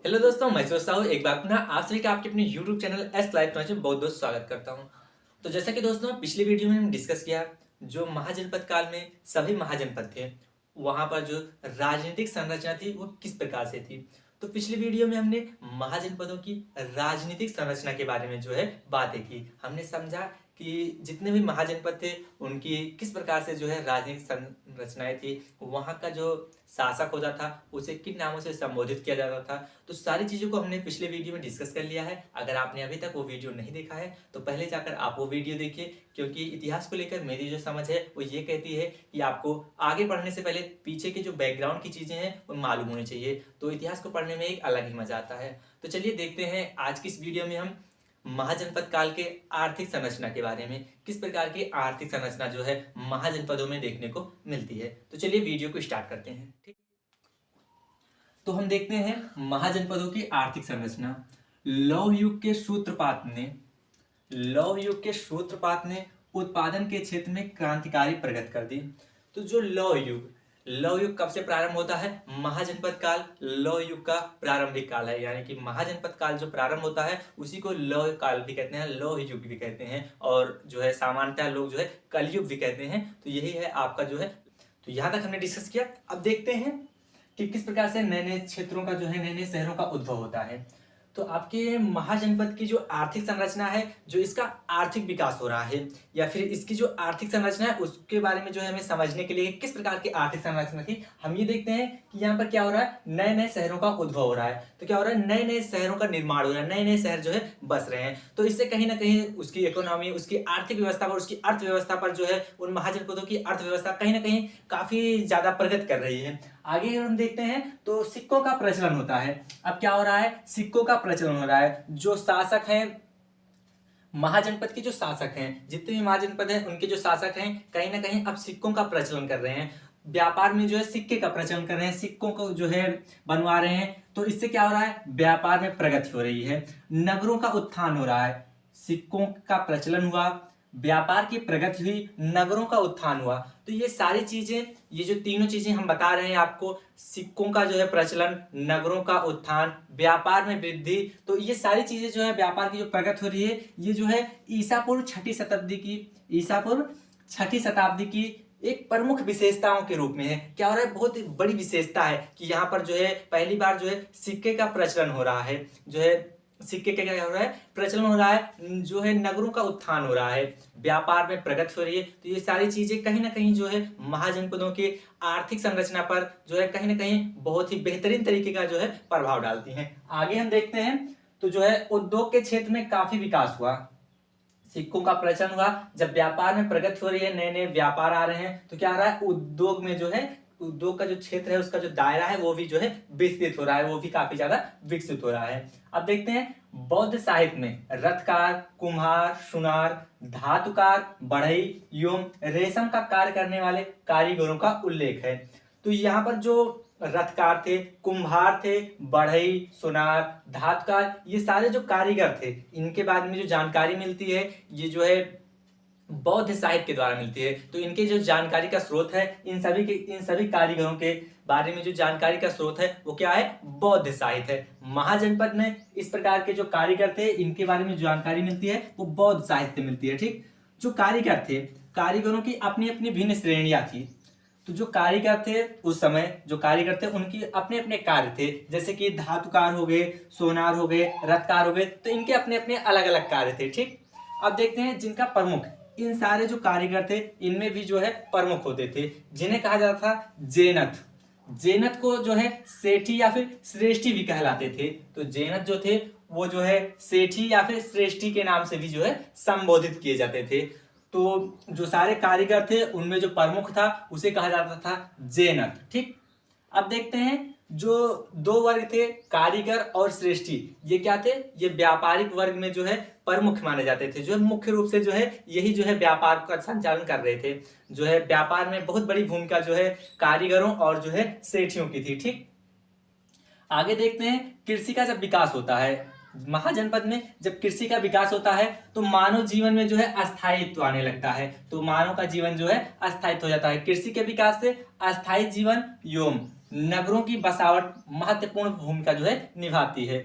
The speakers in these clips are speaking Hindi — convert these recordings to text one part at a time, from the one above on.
हेलो दोस्तों, मैं सोचता हूँ एक बार पुनः आप सभी का आपके अपने YouTube channel S life knowledge में बहुत बहुत स्वागत करता हूँ। तो जैसा कि दोस्तों पिछले वीडियो में हमने डिस्कस किया, जो महाजनपद काल में सभी महाजनपद थे, वहां पर जो राजनीतिक संरचना थी वो किस प्रकार से थी। तो पिछले वीडियो में हमने महाजनपदों की राजनीतिक संरचना के बारे में जो है बातें की। हमने समझा कि जितने भी महाजनपद थे उनकी किस प्रकार से जो है राजनीतिक संरचनाएं थी, वहां का जो शासक होता था उसे किन नामों से संबोधित किया जाता था। तो सारी चीज़ों को हमने पिछले वीडियो में डिस्कस कर लिया है। अगर आपने अभी तक वो वीडियो नहीं देखा है तो पहले जाकर आप वो वीडियो देखिए, क्योंकि इतिहास को लेकर मेरी जो समझ है वो ये कहती है कि आपको आगे बढ़ने से पहले पीछे के जो बैकग्राउंड की चीज़ें हैं वो मालूम होनी चाहिए। तो इतिहास को पढ़ने में एक अलग ही मजा आता है। तो चलिए देखते हैं आज की इस वीडियो में हम महाजनपद काल के आर्थिक संरचना के बारे में, किस प्रकार की आर्थिक संरचना जो है महाजनपदों में देखने को मिलती है। तो चलिए वीडियो को स्टार्ट करते हैं। ठीक, तो हम देखते हैं महाजनपदों की आर्थिक संरचना। लौह युग के सूत्रपात ने उत्पादन के क्षेत्र में क्रांतिकारी प्रगति कर दी। तो जो लौह युग कब से प्रारंभ होता है? महाजनपद काल लौह युग का प्रारंभिक काल है, यानी कि महाजनपद काल जो प्रारंभ होता है उसी को लौह काल भी कहते हैं, लौह युग भी कहते हैं, और जो है सामान्यतः लोग जो है कलयुग भी कहते हैं। तो यही है आपका जो है। तो यहाँ तक हमने डिस्कस किया। अब देखते हैं कि किस प्रकार से नए नए क्षेत्रों का जो है, नए नए शहरों का उद्भव होता है। तो आपके महाजनपद की जो आर्थिक संरचना है, जो इसका आर्थिक विकास हो रहा है, या फिर इसकी जो आर्थिक संरचना है उसके बारे में जो है हमें समझने के लिए किस प्रकार की आर्थिक संरचना थी, हम ये देखते हैं कि यहाँ पर क्या हो रहा है, नए नए शहरों का उद्भव हो रहा है। तो क्या हो रहा है, नए नए शहरों का निर्माण हो रहा है, नए नए शहर जो है बस रहे हैं। तो इससे कहीं ना कहीं उसकी इकोनॉमी, उसकी आर्थिक व्यवस्था पर, उसकी अर्थव्यवस्था पर जो है, उन महाजनपदों की अर्थव्यवस्था कहीं ना कहीं काफी ज्यादा प्रगति कर रही है। आगे हम देखते हैं तो सिक्कों का प्रचलन होता है। अब क्या हो रहा है, सिक्कों का प्रचलन हो रहा है। जो शासक हैं महाजनपद के, जो शासक हैं, जितने भी महाजनपद हैं उनके जो शासक हैं कहीं ना कहीं अब सिक्कों का प्रचलन कर रहे हैं। व्यापार में जो है सिक्के का प्रचलन कर रहे हैं, सिक्कों को जो है बनवा रहे हैं। तो इससे क्या हो रहा है, व्यापार में प्रगति हो रही है, नगरों का उत्थान हो रहा है। सिक्कों का प्रचलन हुआ, व्यापार की प्रगति हुई, नगरों का उत्थान हुआ। तो ये सारी चीजें, ये जो तीनों चीजें हम बता रहे हैं आपको, सिक्कों का जो है प्रचलन, नगरों का उत्थान, व्यापार में वृद्धि, तो ये सारी चीजें जो है व्यापार की जो प्रगति हो रही है, ये जो है ईसा पूर्व छठी शताब्दी की एक प्रमुख विशेषताओं के रूप में है। क्या हो रहा है, बहुत ही बड़ी विशेषता है कि यहाँ पर जो है पहली बार जो है सिक्के का प्रचलन हो रहा है, जो है सिक्के का क्या हो रहा है, प्रचलन हो रहा है, जो है नगरों का उत्थान हो रहा है, व्यापार में प्रगति हो रही है। तो ये सारी चीजें कहीं ना कहीं जो है महाजनपदों के आर्थिक संरचना पर जो है कहीं ना कहीं बहुत ही बेहतरीन तरीके का जो है प्रभाव डालती हैं। आगे हम देखते हैं तो जो है उद्योग के क्षेत्र में काफी विकास हुआ, सिक्कों का प्रचलन हुआ। जब व्यापार में प्रगति हो रही है, नए नए व्यापार आ रहे हैं, तो क्या आ रहा है, उद्योग में जो है, उद्योग का जो क्षेत्र है उसका जो दायरा है वो भी जो है विस्तृत हो रहा है, वो भी काफी ज्यादा विकसित हो रहा है। अब देखते हैं बौद्ध साहित्य में रथकार, कुम्हार, सुनार, धातुकार, बढ़ई एवं रेशम का कार्य करने वाले कारीगरों का उल्लेख है। तो यहाँ पर जो रथकार थे, कुम्हार थे, बढ़ई, सुनार, धातुकार, ये सारे जो कारीगर थे, इनके बारे में जो जानकारी मिलती है ये जो है बौद्ध साहित्य के द्वारा मिलती है। तो इनके जो जानकारी का स्रोत है, इन सभी कारीगरों के बारे में जो जानकारी का स्रोत है वो क्या है, बौद्ध साहित्य है। महाजनपद में इस प्रकार के जो कारीगर थे, इनके बारे में जो जानकारी मिलती है वो बौद्ध साहित्य मिलती है। ठीक, जो कारीगर थे, कारीगरों की अपनी अपनी भिन्न श्रेणियां थी। तो जो कारीगर थे उस समय, जो कारीगर थे उनकी अपने अपने कार्य थे, जैसे कि धातुकार हो गए, सोनार हो गए, रथकार हो गए, तो इनके अपने अपने अलग अलग कार्य थे। ठीक, अब देखते हैं जिनका प्रमुख, इन सारे जो कारीगर थे इनमें भी जो है प्रमुख होते थे, जिन्हें कहा जाता था जेनथ। जेनथ को जो है सेठी या फिर श्रेष्ठी भी कहलाते थे। तो जेनथ जो थे वो जो है सेठी या फिर श्रेष्ठी के नाम से भी जो है संबोधित किए जाते थे। तो जो सारे कारीगर थे उनमें जो प्रमुख था उसे कहा जाता था जेनथ। ठीक, अब देखते हैं जो दो वर्ग थे, कारीगर और श्रेष्ठी, ये क्या थे, ये व्यापारिक वर्ग में जो है प्रमुख माने जाते थे, जो है मुख्य रूप से जो है यही जो है व्यापार का संचालन कर रहे थे। जो है व्यापार में बहुत बड़ी भूमिका जो है कारीगरों और जो है सेठियों की थी। ठीक, आगे देखते हैं कृषि का जब विकास होता है, महाजनपद में जब कृषि का विकास होता है तो मानव जीवन में जो है अस्थायित्व आने लगता है। तो मानव का जीवन जो है अस्थायित्व हो जाता है। कृषि के विकास से अस्थायी जीवन एवं नगरों की बसावट महत्वपूर्ण भूमिका जो है निभाती है।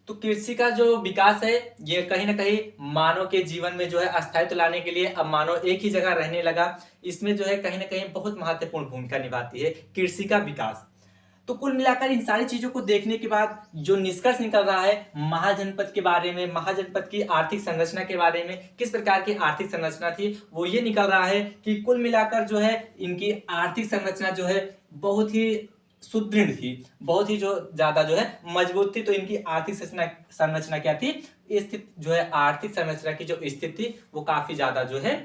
तो कृषि का जो विकास है ये कहीं ना कहीं मानव के जीवन में जो है स्थायित्व लाने के लिए, अब मानव एक ही जगह रहने लगा, इसमें जो है कहीं ना कहीं बहुत महत्वपूर्ण भूमिका निभाती है कृषि का विकास। तो कुल मिलाकर इन सारी चीजों को देखने के बाद जो निष्कर्ष निकल रहा है महाजनपद के बारे में, महाजनपद की आर्थिक संरचना के बारे में, किस प्रकार की आर्थिक संरचना थी, वो ये निकल रहा है कि कुल मिलाकर जो है इनकी आर्थिक संरचना जो है बहुत ही सुदृढ़ थी, बहुत ही जो ज्यादा जो है मजबूत थी। तो इनकी आर्थिक संरचना क्या थी, स्थिति जो है आर्थिक संरचना की जो स्थिति थी वो काफी ज्यादा जो है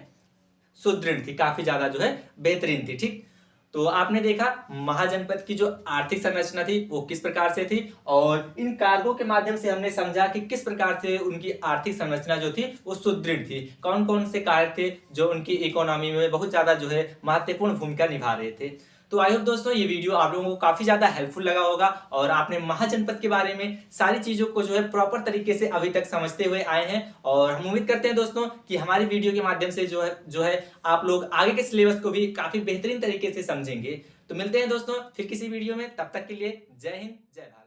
सुदृढ़ थी, काफी ज्यादा जो है बेहतरीन थी। ठीक, तो आपने देखा महाजनपद की जो आर्थिक संरचना थी वो किस प्रकार से थी, और इन कारकों के माध्यम से हमने समझा कि किस प्रकार से उनकी आर्थिक संरचना जो थी वो सुदृढ़ थी, कौन कौन से कारक थे जो उनकी इकोनॉमी में बहुत ज्यादा जो है महत्वपूर्ण भूमिका निभा रहे थे। तो आई होप दोस्तों ये वीडियो आप लोगों को काफी ज्यादा हेल्पफुल लगा होगा और आपने महाजनपद के बारे में सारी चीजों को जो है प्रॉपर तरीके से अभी तक समझते हुए आए हैं। और हम उम्मीद करते हैं दोस्तों कि हमारी वीडियो के माध्यम से जो है आप लोग आगे के सिलेबस को भी काफी बेहतरीन तरीके से समझेंगे। तो मिलते हैं दोस्तों फिर किसी वीडियो में, तब तक के लिए जय हिंद जय भारत।